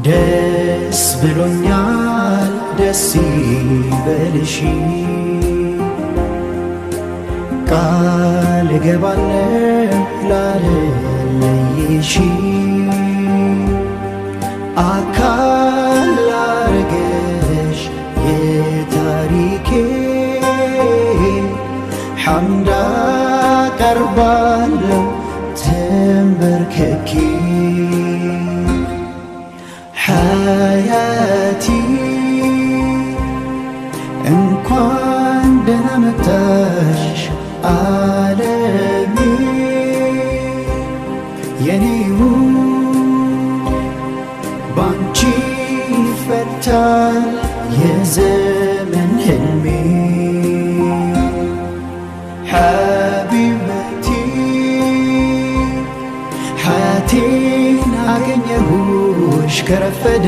ደስ ብሎኛል ደስ ይበልሽ ቃል እገባለሁ ላለይሽ አካል ላረገሽ የታሪኬ ሐምድ አቀርባለሁ ተንበርክኬ ሐያቲ እንኳን ደህና መጣሽ ዓለሜ የኔው ባንቺ ይፈታል የዘመን ህልሜ ሐቢበቲ ሐያቴን አገኘሁሽ ከረፈደ